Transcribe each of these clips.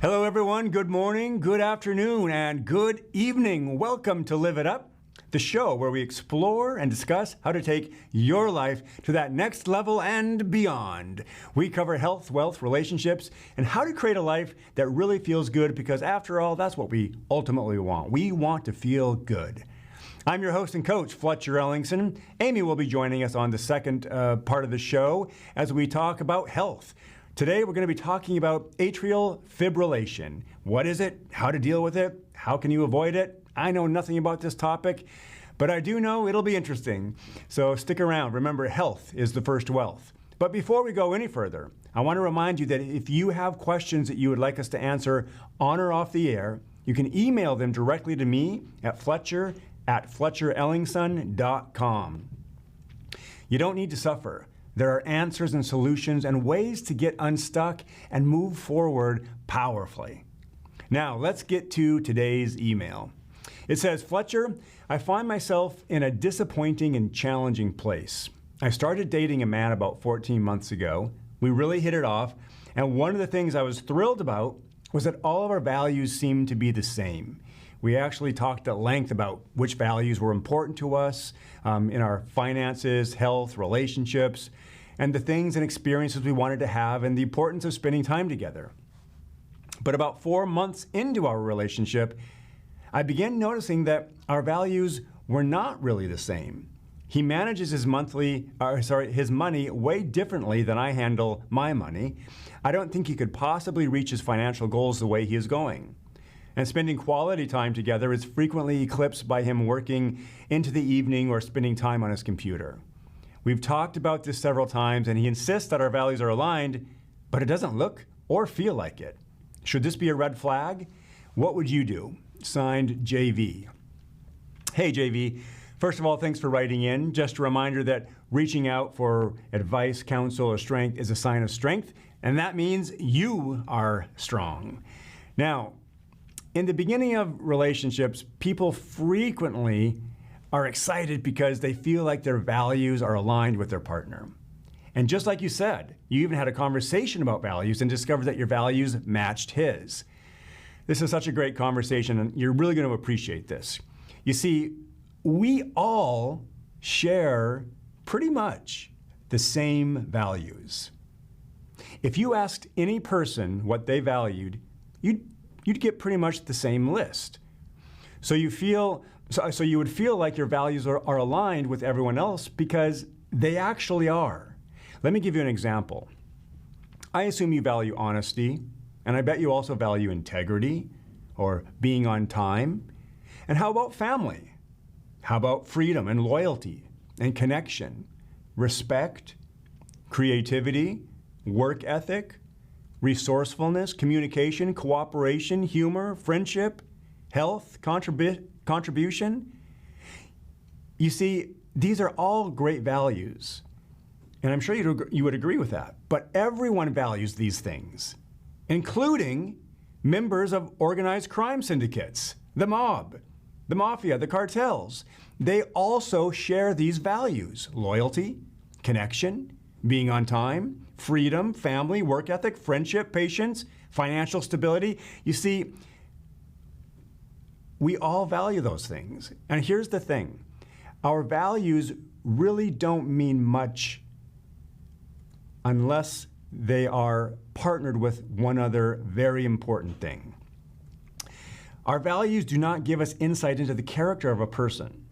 Hello everyone, good morning, good afternoon, and good evening. Welcome to Live It Up, the show where we explore and discuss how to take your life to that next level and beyond. We cover health, wealth, relationships, and how to create a life that really feels good, because after all, that's what we ultimately want. We want to feel good. I'm your host and coach, Fletcher Ellingson. Amy will be joining us on the second part of the show as we talk about health. Today, we're going to be talking about atrial fibrillation. What is it? How to deal with it? How can you avoid it? I know nothing about this topic, but I do know it'll be interesting. So stick around. Remember, health is the first wealth. But before we go any further, I want to remind you that if you have questions that you would like us to answer on or off the air, you can email them directly to me at fletcher@fletcherellingson.com. You don't need to suffer. There are answers and solutions and ways to get unstuck and move forward powerfully. Now, let's get to today's email. It says, Fletcher, I find myself in a disappointing and challenging place. I started dating a man about 14 months ago. We really hit it off, and one of the things I was thrilled about was that all of our values seemed to be the same. We actually talked at length about which values were important to us in our finances, health, relationships, and the things and experiences we wanted to have, and the importance of spending time together. But about 4 months into our relationship, I began noticing that our values were not really the same. He manages his money way differently than I handle my money. I don't think he could possibly reach his financial goals the way he is going. And spending quality time together is frequently eclipsed by him working into the evening or spending time on his computer. We've talked about this several times, and he insists that our values are aligned, but it doesn't look or feel like it. Should this be a red flag? What would you do? Signed, JV. Hey, JV. First of all, thanks for writing in. Just a reminder that reaching out for advice, counsel, or strength is a sign of strength, and that means you are strong. Now, in the beginning of relationships, people frequently are excited because they feel like their values are aligned with their partner. And just like you said, you even had a conversation about values and discovered that your values matched his. This is such a great conversation, and you're really going to appreciate this. You see, we all share pretty much the same values. If you asked any person what they valued, you'd get pretty much the same list. So you would feel like your values are aligned with everyone else because they actually are. Let me give you an example. I assume you value honesty, and I bet you also value integrity or being on time. And how about family? How about freedom and loyalty and connection, respect, creativity, work ethic, resourcefulness, communication, cooperation, humor, friendship, health, contribution? You see, these are all great values, and I'm sure you would agree with that. But everyone values these things, including members of organized crime syndicates, the mob, the mafia, the cartels. They also share these values: loyalty, connection, being on time, freedom, family, work ethic, friendship, patience, financial stability. You see, we all value those things. And here's the thing. Our values really don't mean much unless they are partnered with one other very important thing. Our values do not give us insight into the character of a person,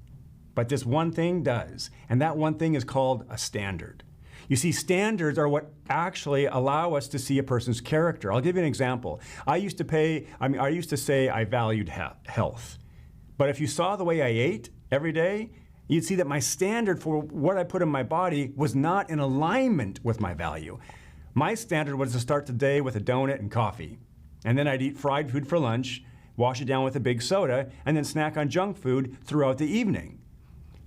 but this one thing does, and that one thing is called a standard. You see, standards are what actually allow us to see a person's character. I'll give you an example. I used to say I valued health. But if you saw the way I ate every day, you'd see that my standard for what I put in my body was not in alignment with my value. My standard was to start the day with a donut and coffee. And then I'd eat fried food for lunch, wash it down with a big soda, and then snack on junk food throughout the evening.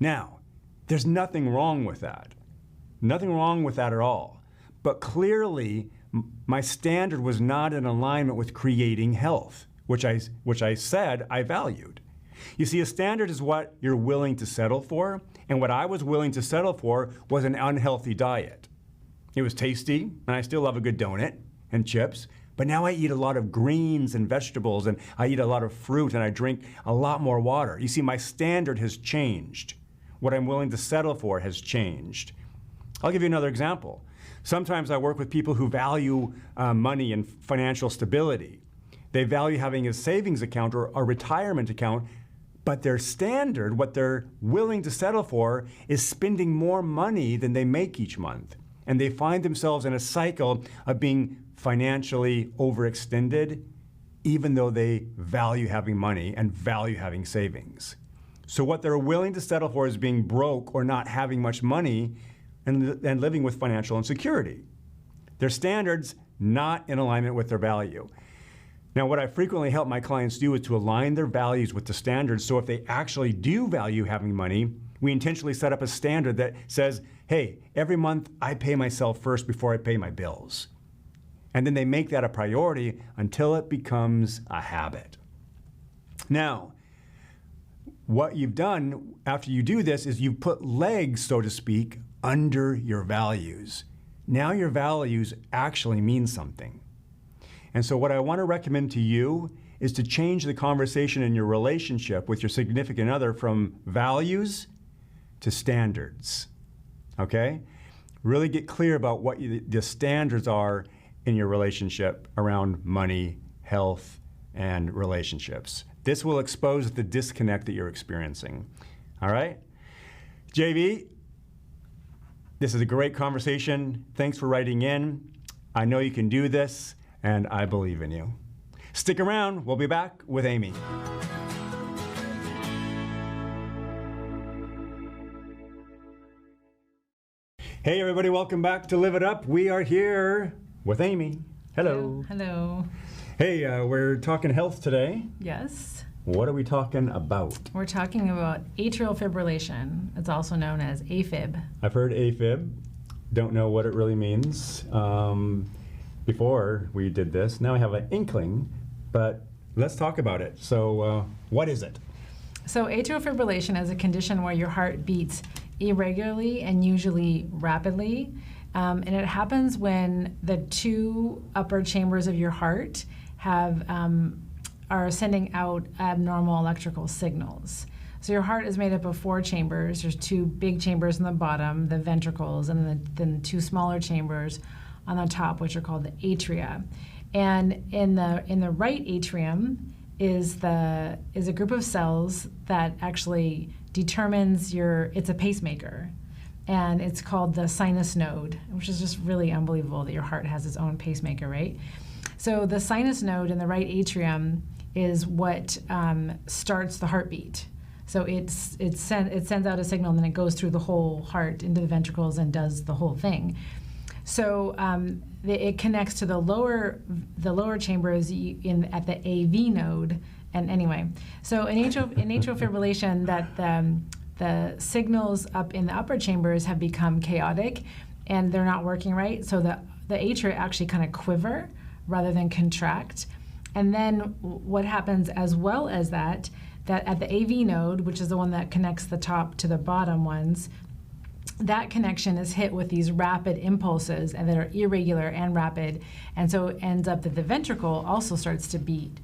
Now, there's nothing wrong with that. Nothing wrong with that at all. But clearly, my standard was not in alignment with creating health, which I said I valued. You see, a standard is what you're willing to settle for, and what I was willing to settle for was an unhealthy diet. It was tasty, and I still love a good donut and chips, but now I eat a lot of greens and vegetables, and I eat a lot of fruit, and I drink a lot more water. You see, my standard has changed. What I'm willing to settle for has changed. I'll give you another example. Sometimes I work with people who value money and financial stability. They value having a savings account or a retirement account, but their standard, what they're willing to settle for, is spending more money than they make each month. And they find themselves in a cycle of being financially overextended, even though they value having money and value having savings. So what they're willing to settle for is being broke or not having much money and living with financial insecurity. Their standards not in alignment with their value. Now, what I frequently help my clients do is to align their values with the standards, so if they actually do value having money, we intentionally set up a standard that says, hey, every month I pay myself first before I pay my bills. And then they make that a priority until it becomes a habit. Now, what you've done after you do this is you've put legs, so to speak, under your values. Now your values actually mean something. And so what I want to recommend to you is to change the conversation in your relationship with your significant other from values to standards, okay? Really get clear about what the standards are in your relationship around money, health, and relationships. This will expose the disconnect that you're experiencing, all right? JV, this is a great conversation. Thanks for writing in. I know you can do this, and I believe in you. Stick around, we'll be back with Amy. Hey everybody, welcome back to Live It Up. We are here with Amy. Hello. Hello. Hey, we're talking health today. Yes. What are we talking about? We're talking about atrial fibrillation. It's also known as AFib. I've heard AFib. Don't know what it really means. Before we did this, now I have an inkling, but let's talk about it. So what is it? So atrial fibrillation is a condition where your heart beats irregularly and usually rapidly. And it happens when the two upper chambers of your heart are sending out abnormal electrical signals. So your heart is made up of 4 chambers. There's 2 big chambers in the bottom, the ventricles, and then 2 smaller chambers on the top, which are called the atria. And in the right atrium is a group of cells that actually determines it's a pacemaker. And it's called the sinus node, which is just really unbelievable that your heart has its own pacemaker, right? So the sinus node in the right atrium is what starts the heartbeat. So it sends out a signal, and then it goes through the whole heart into the ventricles and does the whole thing. So it connects to the lower chambers at the AV node. And anyway, so in atrial fibrillation, that the signals up in the upper chambers have become chaotic, and they're not working right. So the atria actually kind of quiver rather than contract. And then what happens as well as that at the AV node, which is the one that connects the top to the bottom ones, that connection is hit with these rapid impulses and that are irregular and rapid. And so it ends up that the ventricle also starts to beat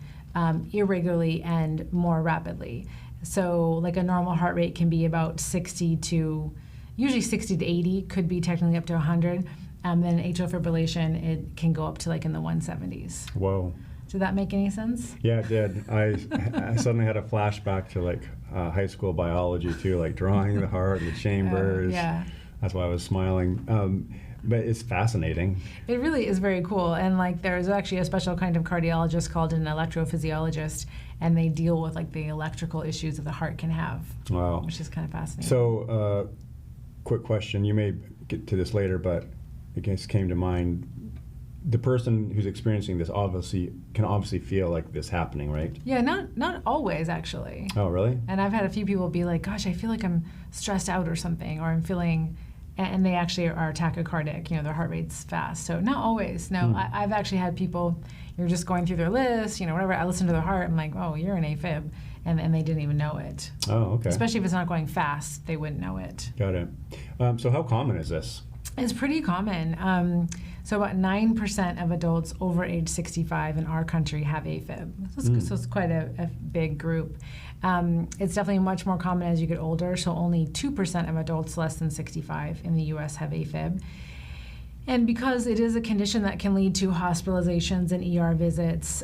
irregularly and more rapidly. So like a normal heart rate can be about usually 60 to 80, could be technically up to 100. Then atrial fibrillation, it can go up to like in the 170s. Whoa. Did that make any sense? Yeah, it did. I suddenly had a flashback to like high school biology too, like drawing the heart and the chambers. Yeah. That's why I was smiling. But it's fascinating. It really is very cool. And like there's actually a special kind of cardiologist called an electrophysiologist, and they deal with like the electrical issues that the heart can have. Wow. Which is kind of fascinating. So, quick question. You may get to this later, but it just came to mind. The person who's experiencing this can obviously feel like this happening, right? Yeah, not always actually. Oh, really? And I've had a few people be like, gosh, I feel like I'm stressed out or something, or I'm feeling, and they actually are tachycardic, their heart rate's fast. So not always, no. I've actually had people, you're just going through their list, whatever, I listen to their heart, I'm like, oh, you're an AFib, and they didn't even know it. Oh, okay. Especially if it's not going fast, they wouldn't know it. Got it. So how common is this? It's pretty common. So about 9% of adults over age 65 in our country have AFib. So it's quite a big group. It's definitely much more common as you get older. So only 2% of adults less than 65 in the US have AFib. And because it is a condition that can lead to hospitalizations and ER visits,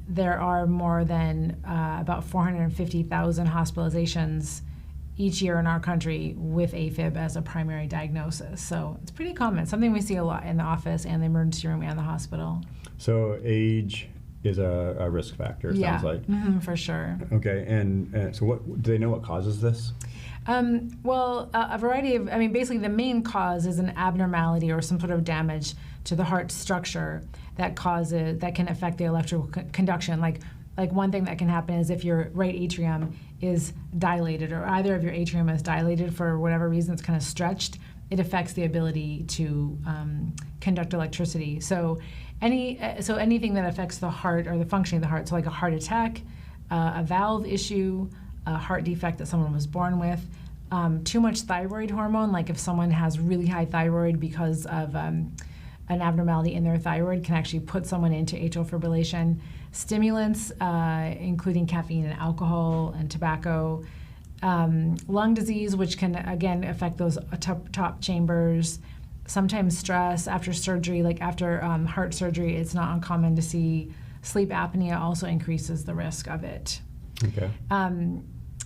there are more than about 450,000 hospitalizations each year in our country with AFib as a primary diagnosis. So it's pretty common, something we see a lot in the office and the emergency room and the hospital. So age is a risk factor, it sounds like. For sure. Okay, and so what do they know what causes this? Well, a variety of, basically the main cause is an abnormality or some sort of damage to the heart structure that can affect the electrical conduction. Like one thing that can happen is if your right atrium is dilated, or either of your atrium is dilated for whatever reason, it's kind of stretched, it affects the ability to conduct electricity. So anything that affects the heart or the functioning of the heart, so like a heart attack, a valve issue, a heart defect that someone was born with, too much thyroid hormone, like if someone has really high thyroid because of an abnormality in their thyroid, can actually put someone into atrial fibrillation. Stimulants, including caffeine and alcohol and tobacco, lung disease, which can again affect those top chambers. Sometimes stress after surgery, like after heart surgery, it's not uncommon to see sleep apnea also increases the risk of it. Okay.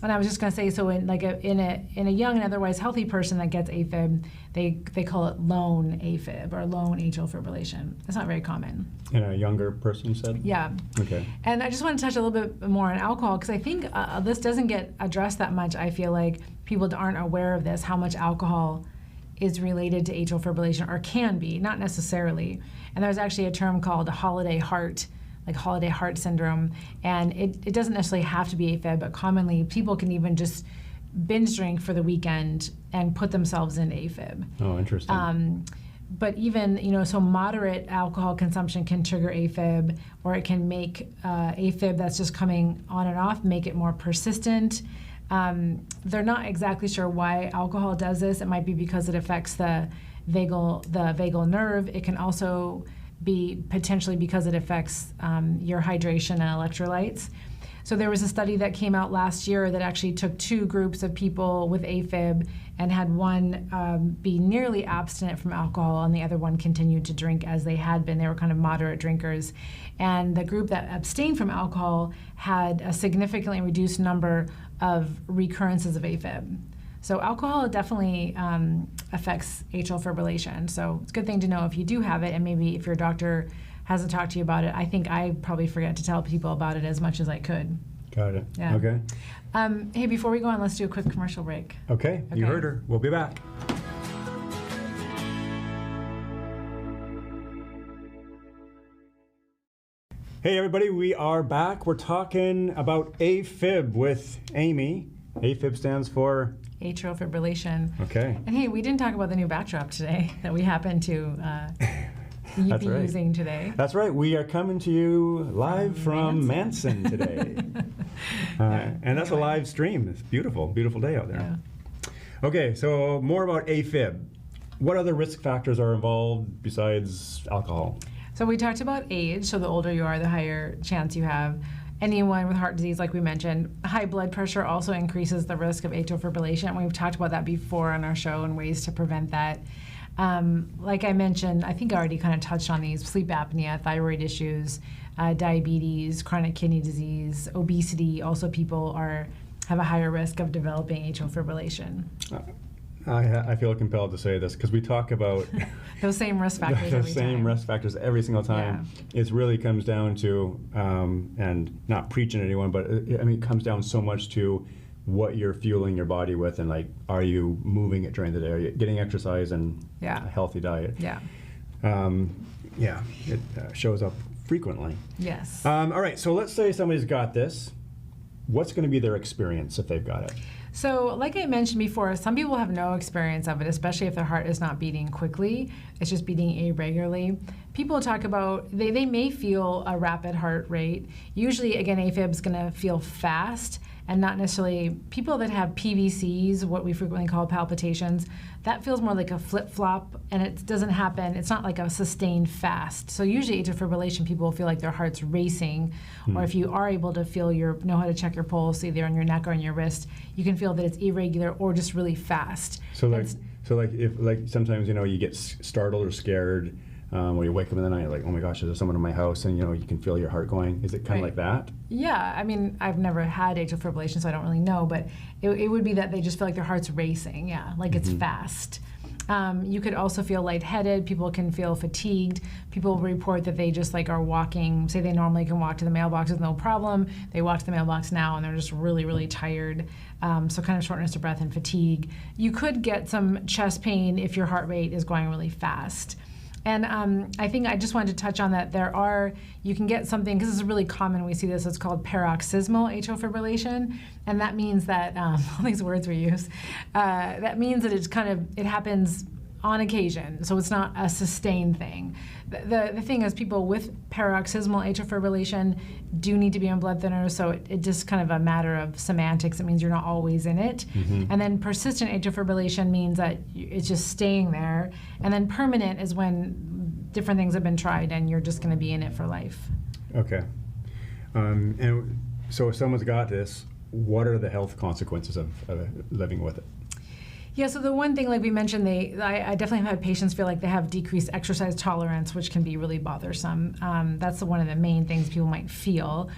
And I was just going to say, so in a young and otherwise healthy person that gets AFib, they call it lone AFib or lone atrial fibrillation. It's not very common. In a younger person, you said? Yeah. Okay. And I just want to touch a little bit more on alcohol, because I think this doesn't get addressed that much. I feel like people aren't aware of this, how much alcohol is related to atrial fibrillation, or can be, not necessarily. And there's actually a term called holiday heart, like holiday heart syndrome, and it doesn't necessarily have to be AFib, but commonly people can even just binge drink for the weekend and put themselves in AFib. Oh, interesting. But even, so moderate alcohol consumption can trigger AFib, or it can make AFib that's just coming on and off, make it more persistent. They're not exactly sure why alcohol does this. It might be because it affects the vagal nerve. It can also be potentially because it affects your hydration and electrolytes. So there was a study that came out last year that actually took two groups of people with AFib and had one be nearly abstinent from alcohol and the other one continued to drink as they had been. They were kind of moderate drinkers. And the group that abstained from alcohol had a significantly reduced number of recurrences of AFib. So alcohol definitely affects atrial fibrillation. So it's a good thing to know if you do have it, and maybe if your doctor hasn't talked to you about it. I think I probably forget to tell people about it as much as I could. Got it. Yeah. Okay. Hey, before we go on, let's do a quick commercial break. Okay, you heard her. We'll be back. Hey everybody, we are back. We're talking about AFib with Amy. AFib stands for? Atrial fibrillation. Okay. And hey, we didn't talk about the new backdrop today that we happen to be using today. That's right. We are coming to you live from Manson today. And that's a live stream. It's beautiful, beautiful day out there. Yeah. Okay, so more about AFib. What other risk factors are involved besides alcohol? So we talked about age. So the older you are, the higher chance you have. Anyone with heart disease, like we mentioned. High blood pressure also increases the risk of atrial fibrillation. We've talked about that before on our show and ways to prevent that. Like I mentioned, I think I already kind of touched on these: sleep apnea, thyroid issues, diabetes, chronic kidney disease, obesity. Also, people have a higher risk of developing atrial fibrillation. I feel compelled to say this because we talk about those same risk factors those same risk factors every single time. Yeah. It really comes down to, and not preaching at anyone, but it comes down so much to what you're fueling your body with, and like, are you moving it during the day? Are you getting exercise and a healthy diet? Yeah. It shows up frequently. Yes. All right, so let's say somebody's got this. What's going to be their experience if they've got it? So like I mentioned before, some people have no experience of it, especially if their heart is not beating quickly. It's just beating irregularly. people talk about, they may feel a rapid heart rate. Usually, again, AFib is going to feel fast, and not necessarily people that have PVCs, what we frequently call palpitations, that feels more like a flip-flop, and it doesn't happen. It's not like a sustained fast. So usually atrial fibrillation, people will feel like their heart's racing, or if you are able to know how to check your pulse, either on your neck or on your wrist, you can feel that it's irregular or just really fast. So if sometimes, you get startled or scared, when you wake up in the night, like, oh my gosh, is there someone in my house? And you can feel your heart going. Is it kind of like that? Yeah, I mean, I've never had atrial fibrillation, so I don't really know, but it would be that they just feel like their heart's racing, like it's fast. You could also feel lightheaded. People can feel fatigued. People report that they just are walking, say they normally can walk to the mailbox with no problem. They walk to the mailbox now and they're just really, really tired. So kind of shortness of breath and fatigue. You could get some chest pain if your heart rate is going really fast. And I think I just wanted to touch on that you can get something, because this is really common, we see this, it's called paroxysmal atrial fibrillation, and that means that, all these words we use, that means that it happens on occasion, so it's not a sustained thing. The thing is, people with paroxysmal atrial fibrillation do need to be on blood thinners, so it's just kind of a matter of semantics. It means you're not always in it. And then persistent atrial fibrillation means that it's just staying there. And then permanent is when different things have been tried and you're just going to be in it for life. Okay. And so if someone's got this, what are the health consequences of living with it? Yeah, so the one thing, like we mentioned, I definitely have had patients feel like they have decreased exercise tolerance, which can be really bothersome. That's one of the main things people might feel.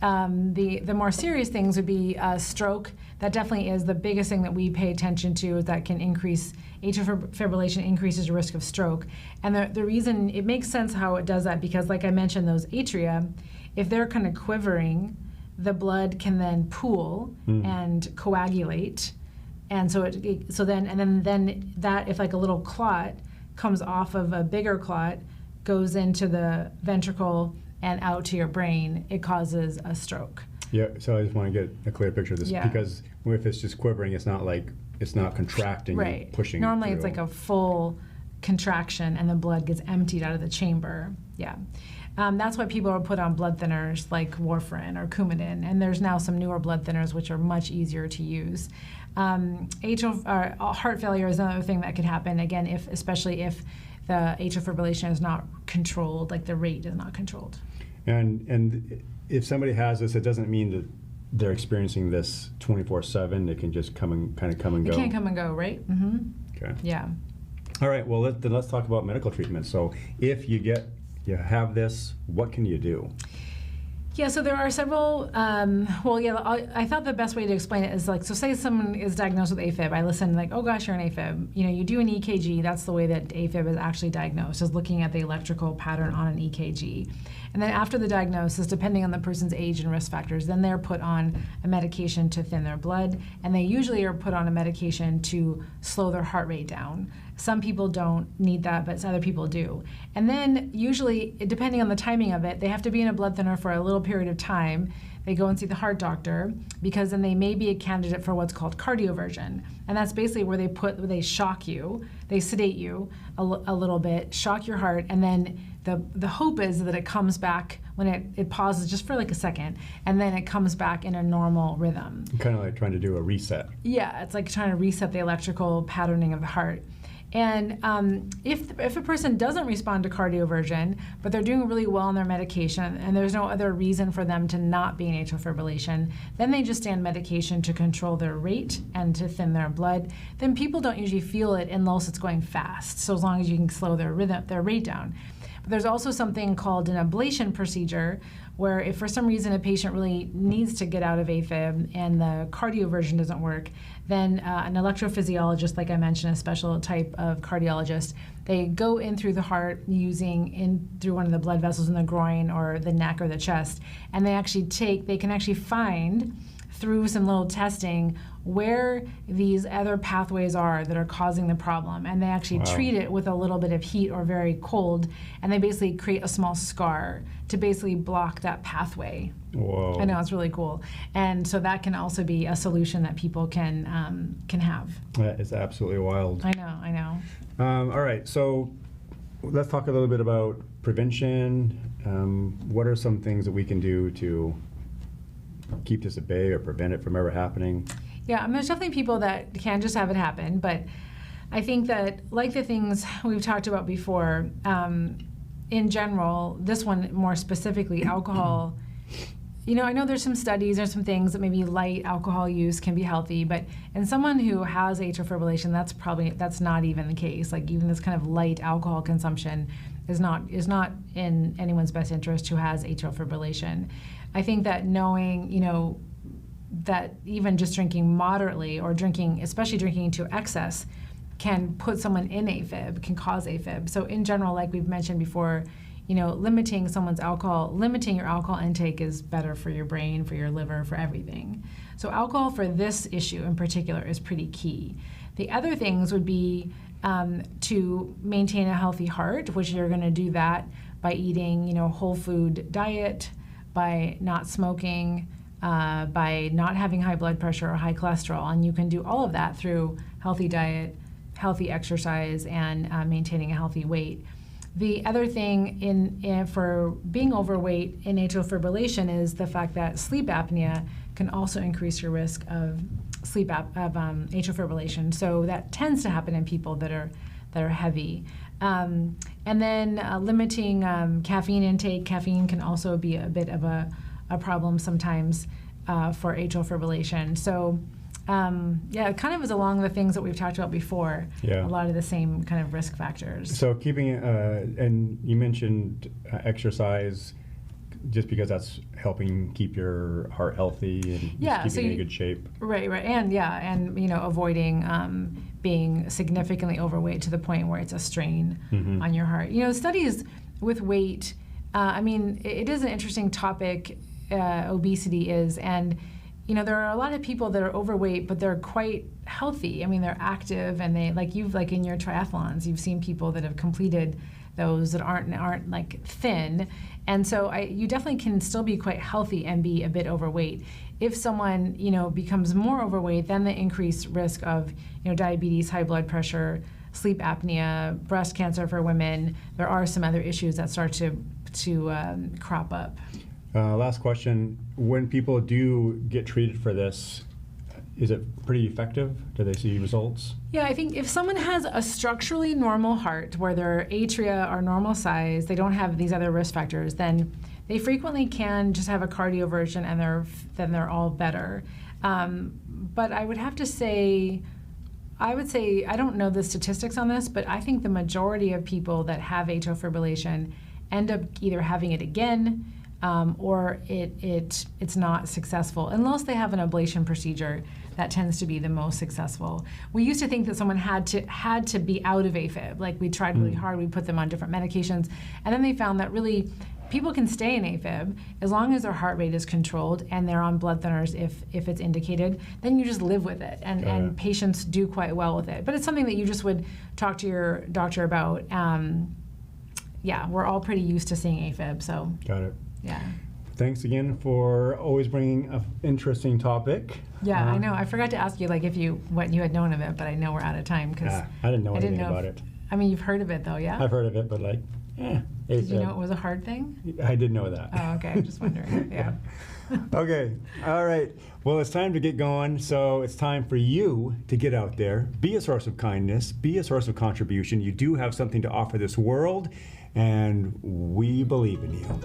The more serious things would be stroke. That definitely is the biggest thing that we pay attention to, is that can increase, atrial fibrillation increases your risk of stroke. And the reason, it makes sense how it does that, because like I mentioned, those atria, if they're kind of quivering, the blood can then pool and coagulate. And then that, if like a little clot comes off of a bigger clot, goes into the ventricle and out to your brain, it causes a stroke. Yeah, so I just want to get a clear picture of this, because if it's just quivering, it's not contracting, right, pushing. Normally it's like a full contraction and the blood gets emptied out of the chamber. Yeah. That's why people are put on blood thinners like warfarin or Coumadin, and there's now some newer blood thinners which are much easier to use. Heart failure is another thing that could happen, again, especially if the atrial fibrillation is not controlled, like the rate is not controlled. And if somebody has this, it doesn't mean that they're experiencing this 24/7. It can just come and go. It can come and go, right? Okay. Yeah. All right. Well, let's talk about medical treatment. So if you have this, what can you do? Yeah, so there are several, I thought the best way to explain it is so say someone is diagnosed with AFib, I listen oh gosh, you're an AFib. You do an EKG, that's the way that AFib is actually diagnosed, is looking at the electrical pattern on an EKG. And then after the diagnosis, depending on the person's age and risk factors, then they're put on a medication to thin their blood, and they usually are put on a medication to slow their heart rate down. Some people don't need that, but other people do. And then usually, depending on the timing of it, they have to be in a blood thinner for a little period of time. They go and see the heart doctor, because then they may be a candidate for what's called cardioversion. And that's basically where they shock you, they sedate you a little bit, shock your heart, and then the hope is that it comes back when it pauses just for like a second, and then it comes back in a normal rhythm. Kind of like trying to do a reset. Yeah, it's like trying to reset the electrical patterning of the heart. And if a person doesn't respond to cardioversion, but they're doing really well on their medication, and there's no other reason for them to not be in atrial fibrillation, then they just stay on medication to control their rate and to thin their blood. Then people don't usually feel it unless it's going fast, so as long as you can slow their rate down. But there's also something called an ablation procedure, where if for some reason a patient really needs to get out of AFib and the cardioversion doesn't work, then an electrophysiologist, like I mentioned, a special type of cardiologist, they go in through the heart through one of the blood vessels in the groin or the neck or the chest, and they can actually find through some little testing where these other pathways are that are causing the problem, and they actually treat it with a little bit of heat or very cold, and they basically create a small scar to basically block that pathway. Whoa. I know, it's really cool. And so that can also be a solution that people can have. That is absolutely wild. I know. All right, so let's talk a little bit about prevention. What are some things that we can do to keep this at bay or prevent it from ever happening? Yeah, there's definitely people that can just have it happen, but I think that, like the things we've talked about before, in general, this one more specifically, alcohol, I know there's some studies, there's some things that maybe light alcohol use can be healthy, but in someone who has atrial fibrillation, that's not even the case. Like, even this kind of light alcohol consumption is not in anyone's best interest who has atrial fibrillation. I think that knowing, that even just drinking moderately or especially drinking to excess, can put someone in AFib, can cause AFib. So in general, like we've mentioned before, limiting your alcohol intake is better for your brain, for your liver, for everything. So alcohol for this issue in particular is pretty key. The other things would be to maintain a healthy heart, which you're going to do that by eating, whole food diet, by not smoking, by not having high blood pressure or high cholesterol. And you can do all of that through healthy diet, healthy exercise, and maintaining a healthy weight. The other thing for being overweight in atrial fibrillation is the fact that sleep apnea can also increase your risk of atrial fibrillation. So that tends to happen in people that are heavy. And then limiting caffeine intake. Caffeine can also be a bit of a problem sometimes for atrial fibrillation. So it kind of is along the things that we've talked about before. Yeah. A lot of the same kind of risk factors. So keeping, and you mentioned exercise, just because that's helping keep your heart healthy and keeping it in good shape. Right, and avoiding being significantly overweight to the point where it's a strain on your heart. Studies with weight, it is an interesting topic, obesity is, and there are a lot of people that are overweight, but they're quite healthy. They're active, and they like in your triathlons, you've seen people that have completed those that aren't like thin, and so you definitely can still be quite healthy and be a bit overweight. If someone becomes more overweight, then the increased risk of diabetes, high blood pressure, sleep apnea, breast cancer for women. There are some other issues that start to crop up. Last question: when people do get treated for this, is it pretty effective? Do they see results? Yeah, I think if someone has a structurally normal heart where their atria are normal size, they don't have these other risk factors, then they frequently can just have a cardioversion and they're all better. But I would have to say, I don't know the statistics on this, but I think the majority of people that have atrial fibrillation end up either having it again, or it's not successful unless they have an ablation procedure. That tends to be the most successful. We used to think that someone had to be out of AFib. Like, we tried really hard, we put them on different medications, and then they found that really people can stay in AFib as long as their heart rate is controlled and they're on blood thinners if it's indicated. Then you just live with it, and patients do quite well with it. But it's something that you just would talk to your doctor about. We're all pretty used to seeing AFib, so. Got it. Yeah. Thanks again for always bringing an interesting topic. Yeah, I know. I forgot to ask you what you had known of it, but I know we're out of time because I didn't know anything about it. You've heard of it though, yeah? I've heard of it, but Did you know it was a hard thing? I did know that. Oh, okay. I'm just wondering. Yeah. Okay. All right. Well, it's time to get going. So it's time for you to get out there, be a source of kindness, be a source of contribution. You do have something to offer this world, and we believe in you.